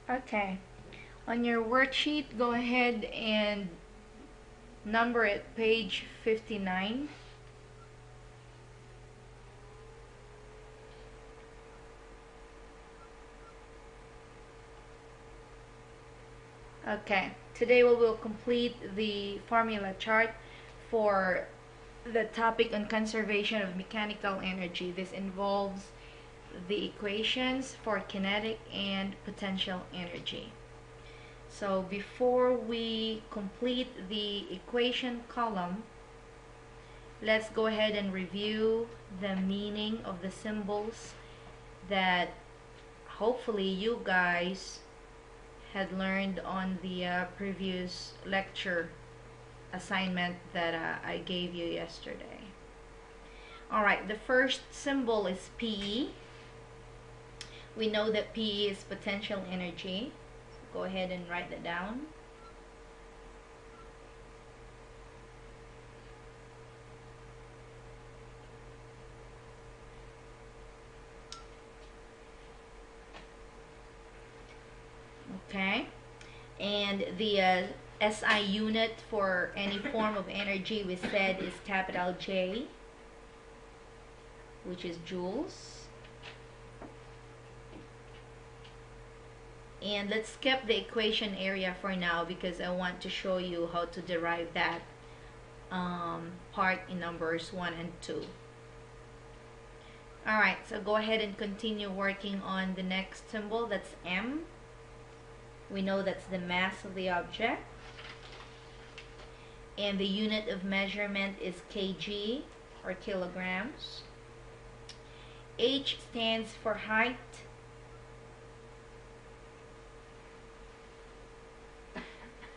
Okay, on your worksheet, go ahead and number it page 59. Okay, today we will complete the formula chart for the topic on conservation of mechanical energy. This involves the equations for kinetic and potential energy. So before we complete the equation column, let's go ahead and review the meaning of the symbols that hopefully you guys had learned on the previous lecture assignment that I gave you yesterday. Alright, the first symbol is PE. We know that PE is potential energy. So go ahead and write that down. Okay, and the SI unit for any form of energy we said is capital J, which is joules. And let's skip the equation area for now because I want to show you how to derive that part in numbers 1 and 2. Alright, so go ahead and continue working on the next symbol. That's M. We know that's the mass of the object. And the unit of measurement is kg, or kilograms. H stands for height.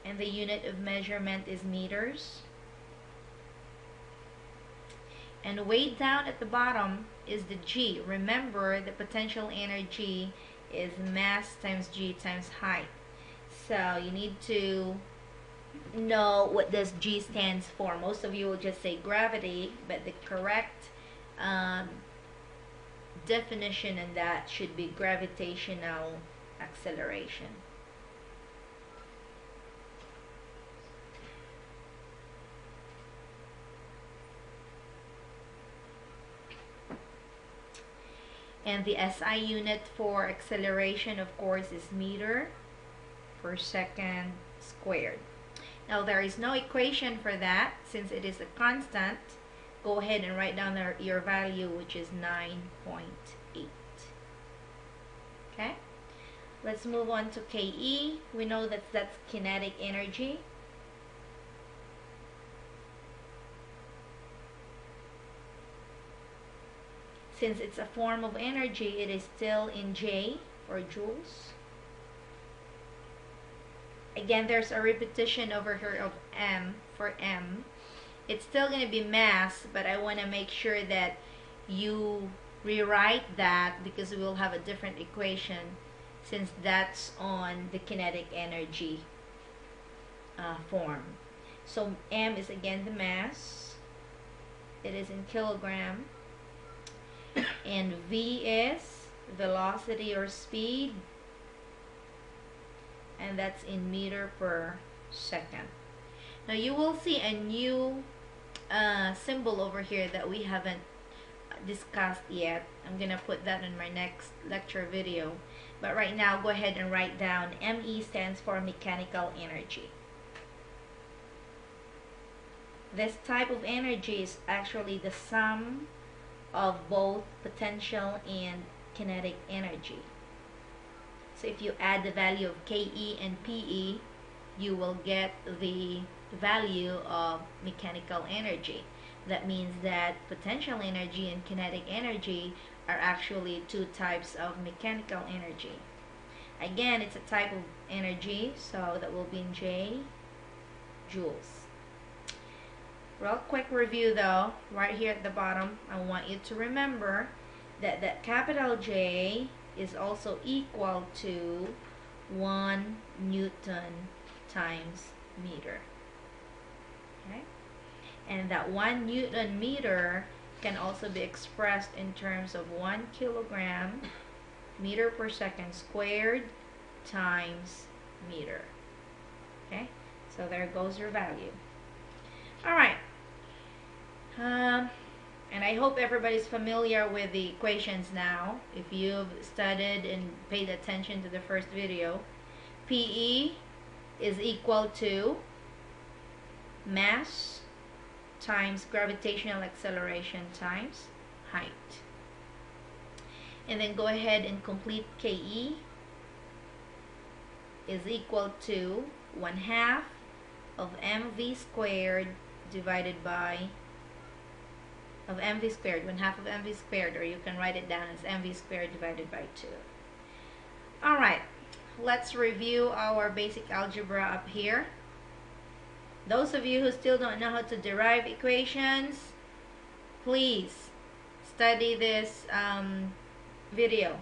And the unit of measurement is meters. And way down at the bottom is the G. Remember, the potential energy is mass times G times height. So you need to know what this G stands for. Most of you will just say gravity, but the correct definition in that should be gravitational acceleration. And the SI unit for acceleration, of course, is meter per second squared. Now, there is no equation for that since it is a constant. Go ahead and write down your value, which is 9.8. Okay? Let's move on to KE. We know that that's kinetic energy. Since it's a form of energy, it is still in J, or joules. Again, there's a repetition over here of M for M. It's still going to be mass, but I want to make sure that you rewrite that because we will have a different equation since that's on the kinetic energy form. So M is again the mass. It is in kilogram. And V is velocity or speed, and that's in meter per second. Now you will see a new symbol over here that we haven't discussed yet. I'm gonna put that in my next lecture video, but right now go ahead and write down ME stands for mechanical energy. This type of energy is actually the sum of both potential and kinetic energy. So if you add the value of KE and PE, you will get the value of mechanical energy. That means that potential energy and kinetic energy are actually two types of mechanical energy. Again, it's a type of energy, so that will be in J, joules. Real quick review though, right here at the bottom, I want you to remember that that capital J is also equal to 1 Newton times meter. Okay? And that 1 Newton meter can also be expressed in terms of 1 kilogram meter per second squared times meter. Okay, so there goes your value. All right. And I hope everybody's familiar with the equations now. If you've studied and paid attention to the first video, PE is equal to mass times gravitational acceleration times height. And then go ahead and complete KE is equal to 1/2 of mv squared divided by mv squared, 1/2 of mv squared, or you can write it down as mv squared divided by 2. Alright, let's review our basic algebra up here. Those of you who still don't know how to derive equations, please study this video.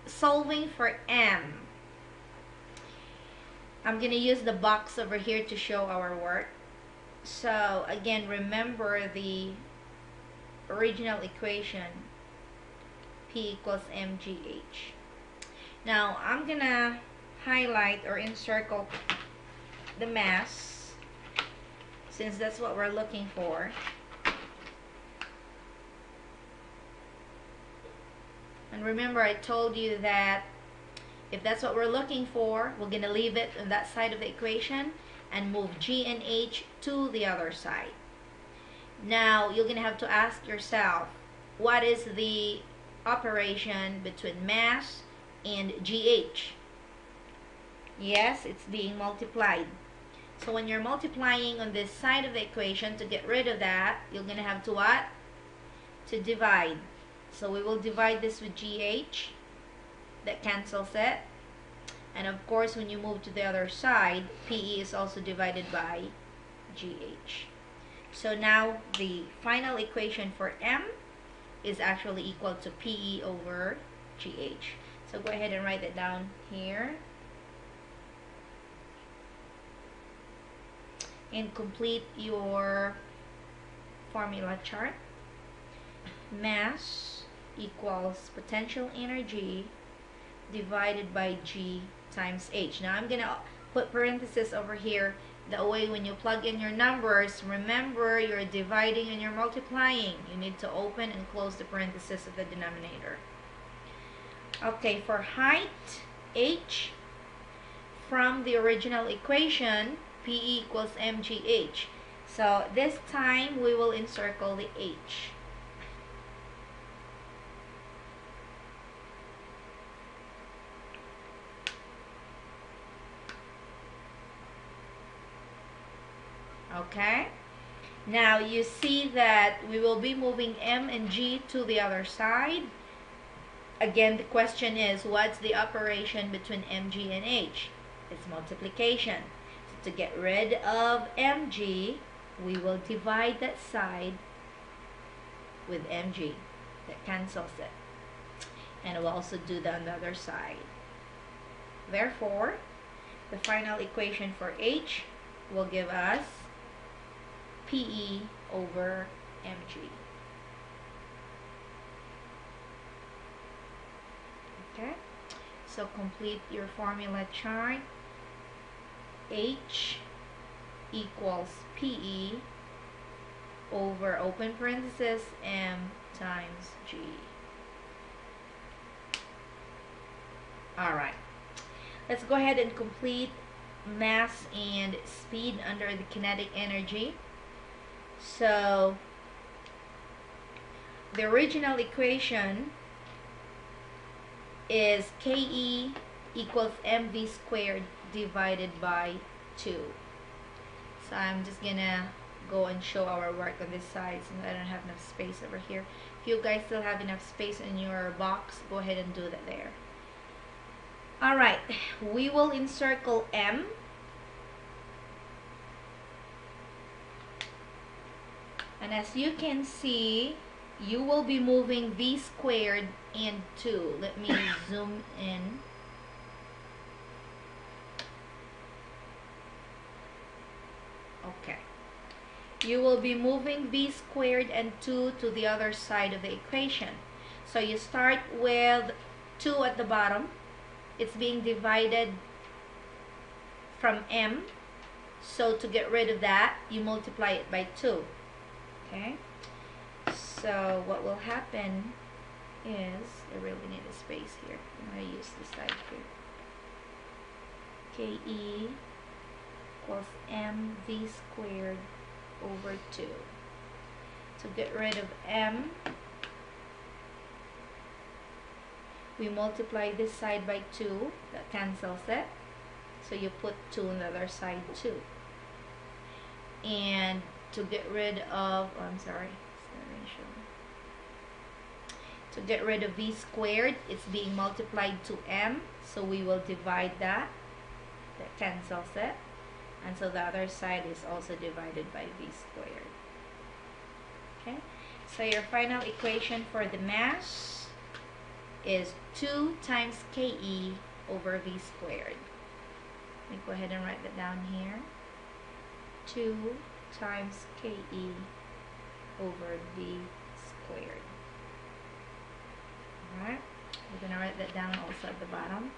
Solving for m. I'm going to use the box over here to show our work. So again, remember the original equation, P equals mgh. Now I'm going to highlight or encircle the mass, since that's what we're looking for. And remember, I told you that if that's what we're looking for, we're going to leave it on that side of the equation and move g and h to the other side. Now you're going to have to ask yourself, what is the operation between mass and gh? Yes, it's being multiplied. So when you're multiplying on this side of the equation, to get rid of that, you're going to have to what? To divide. So we will divide this with gh. That cancels it. And of course, when you move to the other side, PE is also divided by GH. So now the final equation for M is actually equal to PE over GH. So go ahead and write it down here. And complete your formula chart. Mass equals potential energy divided by G times H. Now I'm going to put parentheses over here. That way when you plug in your numbers, remember you're dividing and you're multiplying. You need to open and close the parentheses of the denominator. Okay, for height, H, from the original equation, PE equals mgh. So this time we will encircle the H. Okay, now you see that we will be moving M and G to the other side. Again, the question is, what's the operation between mg and h? It's multiplication. So to get rid of mg, we will divide that side with mg. That cancels it. And we'll also do that on the other side. Therefore, the final equation for h will give us PE over mg. Okay, so complete your formula chart. H equals PE over, open parenthesis, m times g. Alright, let's go ahead and complete mass and speed under the kinetic energy. So the original equation is KE equals mv squared divided by 2. So I'm just gonna go and show our work on this side since I don't have enough space over here. If you guys still have enough space in your box, go ahead and do that there. Alright, we will encircle M. And as you can see, you will be moving v squared and 2. Let me zoom in. Okay. You will be moving v squared and 2 to the other side of the equation. So you start with 2 at the bottom. it's being divided from m. So to get rid of that, you multiply it by 2. Okay? So what will happen is, I really need a space here. I'm going to use this side here. KE equals mv squared over 2. To get rid of m, we multiply this side by 2. That cancels it. So you put 2 on the other side too. And to get rid of, oh, I'm sorry, to get rid of v squared, it's being multiplied to m, so we will divide that. That cancels it. And so the other side is also divided by v squared. Okay, so your final equation for the mass is 2 times KE over v squared. Let me go ahead and write that down here. 2 times KE over v squared. Alright, we're going to write that down also at the bottom.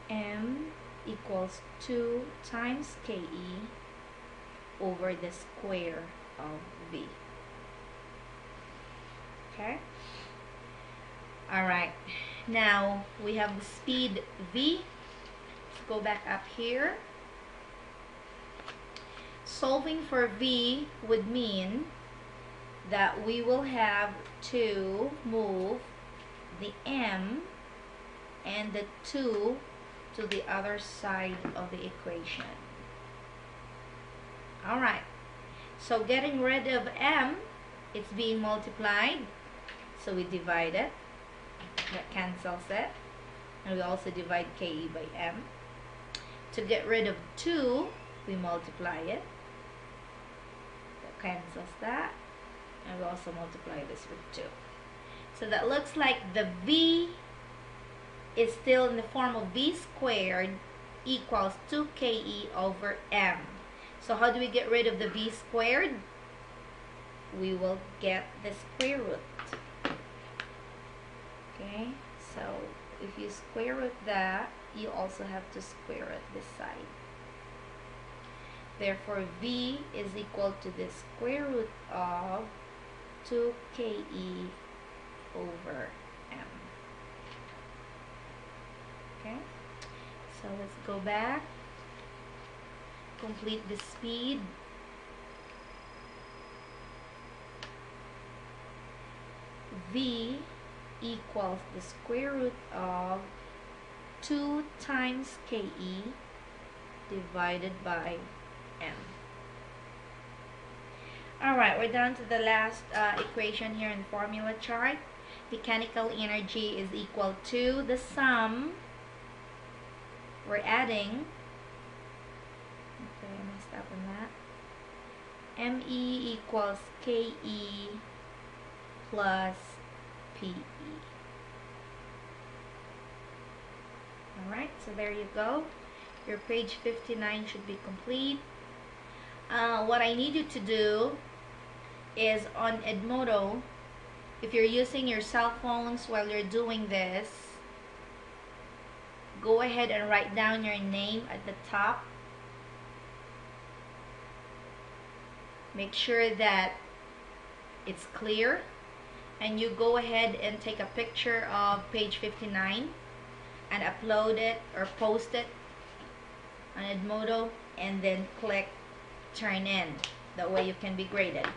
M equals 2 times KE over the square of v. Okay? Alright, now we have the speed v. Let's go back up here. Solving for v would mean that we will have to move the m and the 2 to the other side of the equation. Alright, so getting rid of m, it's being multiplied, so we divide it. That cancels it. And we also divide KE by m. To get rid of 2, we multiply it. That cancels that. And we also multiply this with 2. So that looks like the v is still in the form of v squared equals 2KE over m. So how do we get rid of the v squared? We will get the square root. Okay, so if you square root that, you also have to square root this side. Therefore, v is equal to the square root of 2KE over m. Okay, so let's go back, complete the speed. V equals the square root of 2 times KE divided by m. Alright, we're down to the last equation here in the formula chart. Mechanical energy is equal to the sum. We're adding, okay, I messed up on that. ME equals KE plus PE. Alright, so there you go. Your page 59 should be complete. What I need you to do is on Edmodo, if you're using your cell phones while you're doing this, go ahead and write down your name at the top. Make sure that it's clear. And you go ahead and take a picture of page 59 and upload it or post it on Edmodo and then click turn in. That way you can be graded.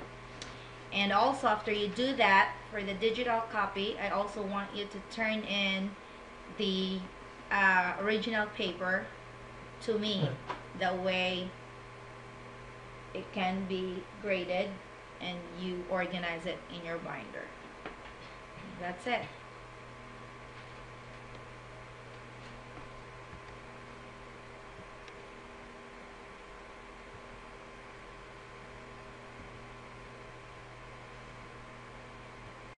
And also after you do that, for the digital copy, I also want you to turn in the original paper to me. That way it can be graded and you organize it in your binder. That's it.